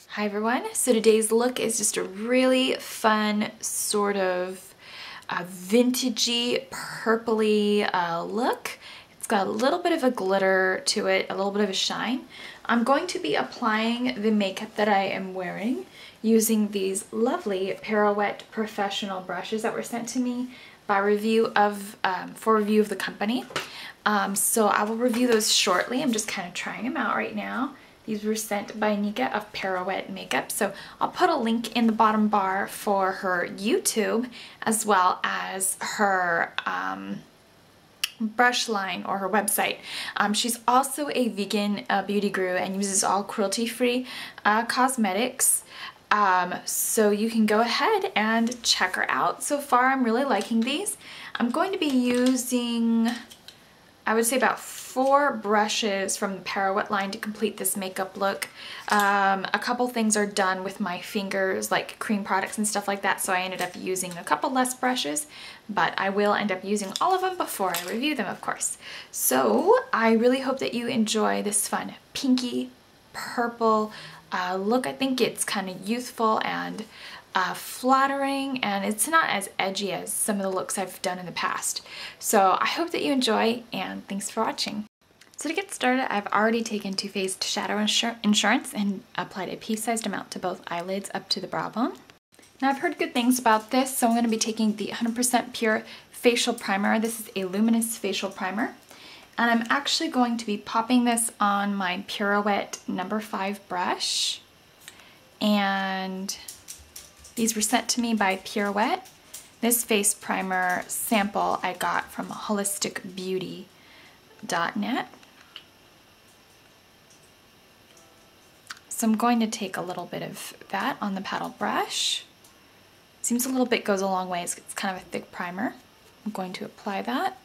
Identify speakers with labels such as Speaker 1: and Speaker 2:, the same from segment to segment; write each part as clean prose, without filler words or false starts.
Speaker 1: Hi everyone, so today's look is just a really fun sort of vintagey, purpley look. It's got a little bit of a glitter to it, a little bit of a shine. I'm going to be applying the makeup that I am wearing using these lovely Pirouette professional brushes that were sent to me by for review of the company. So I will review those shortly. I'm just kind of trying them out right now. These were sent by Nika of Pirouette Makeup, so I'll put a link in the bottom bar for her YouTube as well as her brush line or her website. She's also a vegan beauty guru and uses all cruelty-free cosmetics. So you can go ahead and check her out. So far I'm really liking these. I'm going to be using, I would say, about 4 brushes from the Pirouette line to complete this makeup look. A couple things are done with my fingers, like cream products and stuff like that, so I ended up using a couple less brushes, but I will end up using all of them before I review them, of course. So I really hope that you enjoy this fun pinky purple look. I think it's kind of youthful and flattering, and it's not as edgy as some of the looks I've done in the past. So I hope that you enjoy, and thanks for watching. So to get started, I've already taken Too Faced Shadow Insurance and applied a pea-sized amount to both eyelids up to the brow bone. Now I've heard good things about this, so I'm going to be taking the 100% Pure Facial Primer. This is a Luminous Facial Primer. And I'm actually going to be popping this on my Pirouette number 5 brush. And these were sent to me by Pirouette. This face primer sample I got from holisticbeauty.net. So I'm going to take a little bit of that on the paddle brush. Seems a little bit goes a long way. It's kind of a thick primer. I'm going to apply that.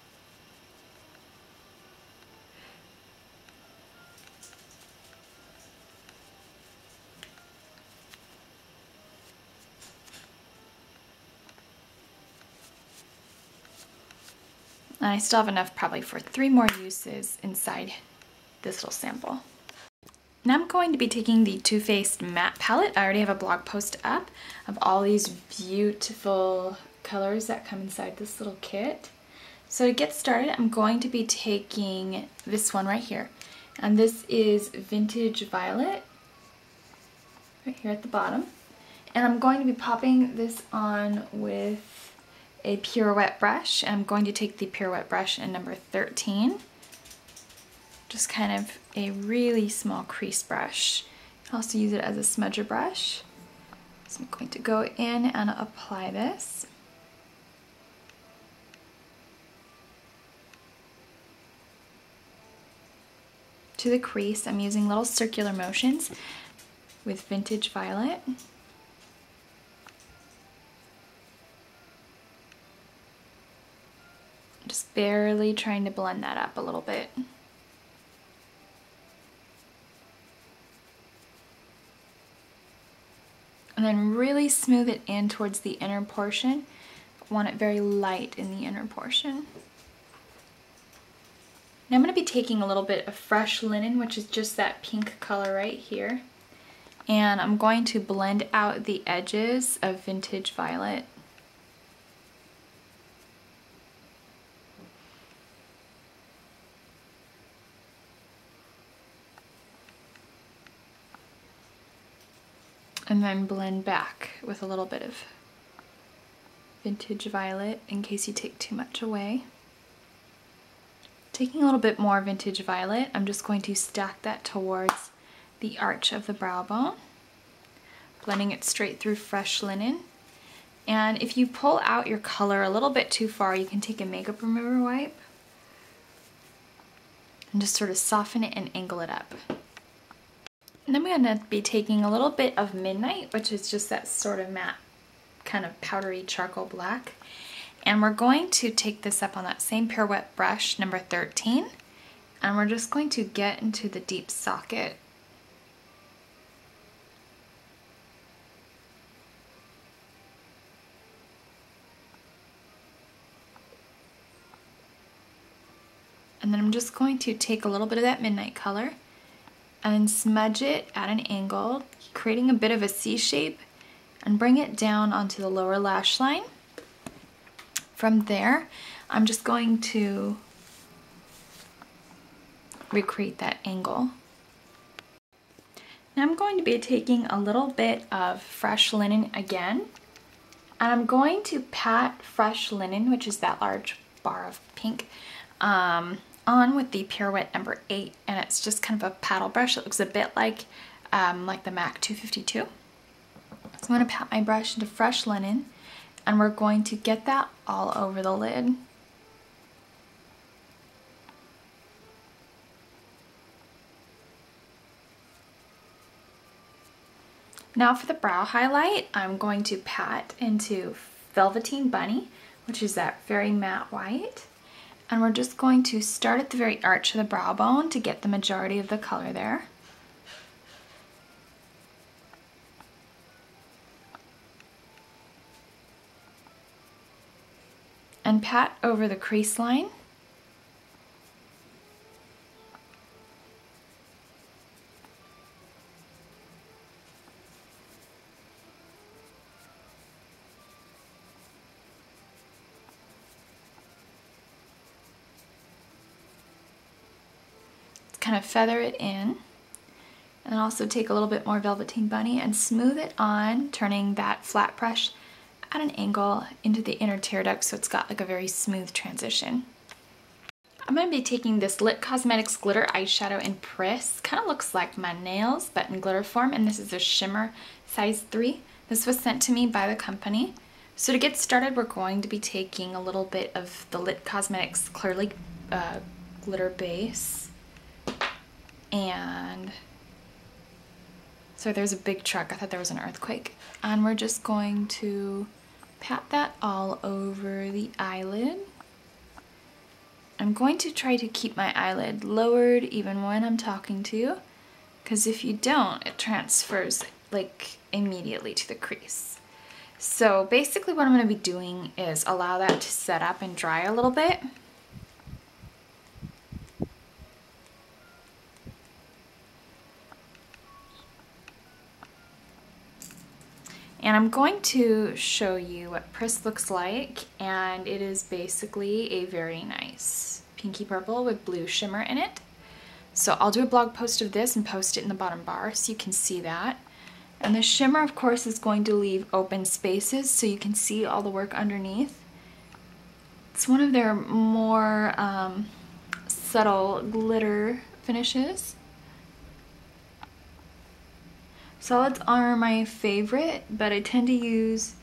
Speaker 1: And I still have enough probably for 3 more uses inside this little sample. Now I'm going to be taking the Too Faced Matte Palette. I already have a blog post up of all these beautiful colors that come inside this little kit. So to get started, I'm going to be taking this one right here. And this is Vintage Violet, right here at the bottom. And I'm going to be popping this on with a Pirouette brush. I'm going to take the Pirouette brush in number 13. Just kind of a really small crease brush. You can also use it as a smudger brush. So I'm going to go in and apply this. To the crease, I'm using little circular motions with Vintage Violet. Just barely trying to blend that up a little bit. And then really smooth it in towards the inner portion. I want it very light in the inner portion. Now I'm going to be taking a little bit of fresh linen, which is just that pink color right here. And I'm going to blend out the edges of Vintage Violet. And then blend back with a little bit of Vintage Violet in case you take too much away. Taking a little bit more Vintage Violet, I'm just going to stack that towards the arch of the brow bone, blending it straight through fresh linen. And if you pull out your color a little bit too far, you can take a makeup remover wipe and just sort of soften it and angle it up. And then I'm going to be taking a little bit of Midnight, which is just that sort of matte, kind of powdery charcoal black. And we're going to take this up on that same Pirouette brush, number 13. And we're just going to get into the deep socket. And then I'm just going to take a little bit of that Midnight color and then smudge it at an angle, creating a bit of a C shape, and bring it down onto the lower lash line. From there, I'm just going to recreate that angle. Now I'm going to be taking a little bit of fresh linen again, and I'm going to pat fresh linen, which is that large bar of pink, on with the Pirouette number 8, and it's just kind of a paddle brush. It looks a bit like the MAC 252. So I'm going to pat my brush into fresh linen, and we're going to get that all over the lid. Now for the brow highlight, I'm going to pat into Velveteen Bunny, which is that very matte white. And we're just going to start at the very arch of the brow bone to get the majority of the color there. And pat over the crease line. Kind of feather it in, and also take a little bit more Velveteen Bunny and smooth it on, turning that flat brush at an angle into the inner tear duct so it's got like a very smooth transition. I'm going to be taking this Lit Cosmetics Glitter eyeshadow in Priss. Kind of looks like my nails, but in glitter form, and this is a shimmer size 3. This was sent to me by the company. So to get started, we're going to be taking a little bit of the Lit Cosmetics Clearly Glitter Base. And so there's a big truck. I thought there was an earthquake. And we're just going to pat that all over the eyelid. I'm going to try to keep my eyelid lowered even when I'm talking to you, because if you don't, it transfers like immediately to the crease. So basically what I'm going to be doing is allow that to set up and dry a little bit. And I'm going to show you what Priss looks like, and it is basically a very nice pinky purple with blue shimmer in it. So I'll do a blog post of this and post it in the bottom bar so you can see that. And the shimmer, of course, is going to leave open spaces so you can see all the work underneath. It's one of their more subtle glitter finishes. Solids are my favorite, but I tend to use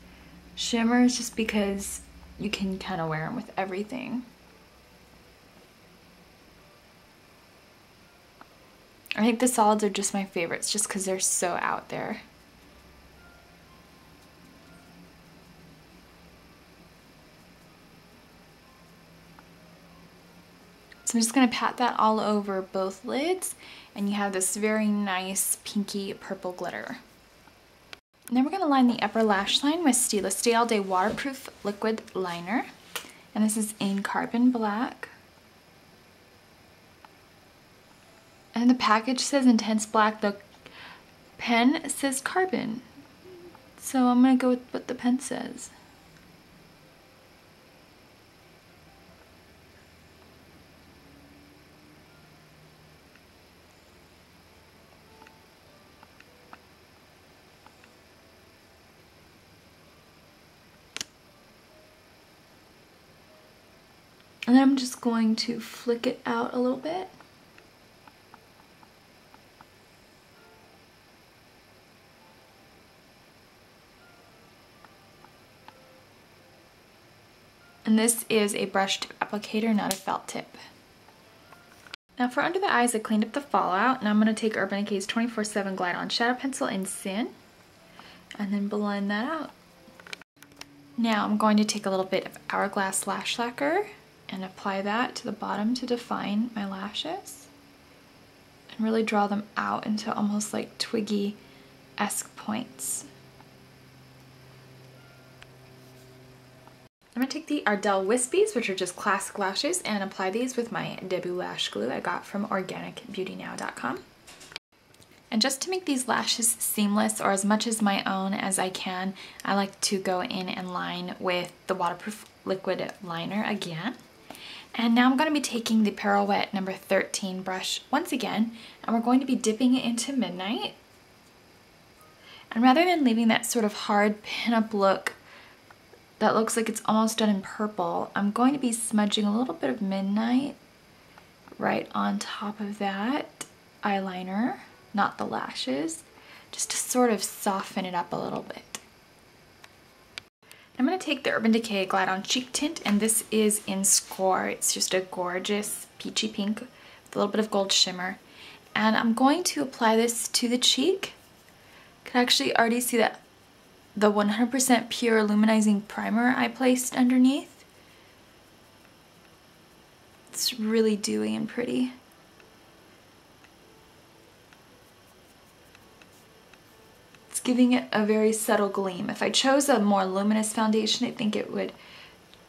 Speaker 1: shimmers just because you can kind of wear them with everything. I think the solids are just my favorites just because they're so out there. So I'm just going to pat that all over both lids, and you have this very nice pinky purple glitter. And then we're going to line the upper lash line with Stila Stay All Day Waterproof Liquid Liner. And this is in Carbon Black. And the package says Intense Black, the pen says Carbon. So I'm going to go with what the pen says. And then I'm just going to flick it out a little bit. And this is a brush tip applicator, not a felt tip. Now for under the eyes, I cleaned up the fallout, and I'm going to take Urban Decay's 24/7 Glide On Shadow Pencil in Sin, and then blend that out. Now I'm going to take a little bit of Hourglass Lash Lacquer and apply that to the bottom to define my lashes and really draw them out into almost like twiggy-esque points. I'm going to take the Ardell Wispies, which are just classic lashes, and apply these with my debut lash glue I got from organicbeautynow.com. And just to make these lashes seamless, or as much as my own as I can, I like to go in and line with the waterproof liquid liner again. And now I'm going to be taking the Pirouette number 13 brush once again, and we're going to be dipping it into Midnight. And rather than leaving that sort of hard pinup look that looks like it's almost done in purple, I'm going to be smudging a little bit of Midnight right on top of that eyeliner, not the lashes, just to sort of soften it up a little bit. I'm going to take the Urban Decay Glide On Cheek Tint, and this is in Score. It's just a gorgeous peachy pink with a little bit of gold shimmer. And I'm going to apply this to the cheek. You can actually already see that the 100% pure luminizing primer I placed underneath. It's really dewy and pretty. Giving it a very subtle gleam. If I chose a more luminous foundation, I think it would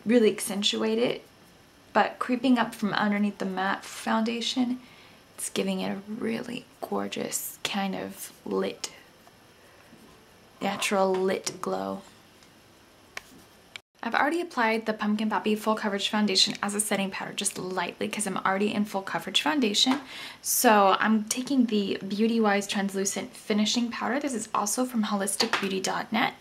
Speaker 1: really accentuate it, but creeping up from underneath the matte foundation, it's giving it a really gorgeous kind of lit, natural lit glow. I've already applied the Pumpkin Poppy Full Coverage Foundation as a setting powder just lightly because I'm already in full coverage foundation. So I'm taking the Beauty Wise Translucent Finishing Powder. This is also from holisticbeauty.net.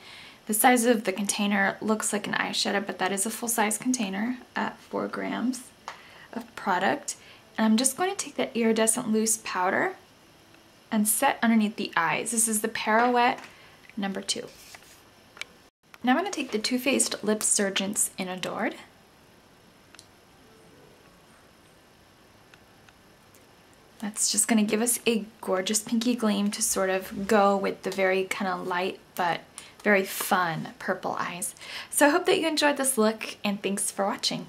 Speaker 1: The size of the container looks like an eyeshadow, but that is a full-size container at 4 grams of product. And I'm just going to take that iridescent loose powder and set underneath the eyes. This is the Pirouette number 2. Now I'm going to take the Too Faced Lip Surgence in Adored. That's just going to give us a gorgeous pinky gleam to sort of go with the very kind of light but very fun purple eyes. So I hope that you enjoyed this look, and thanks for watching.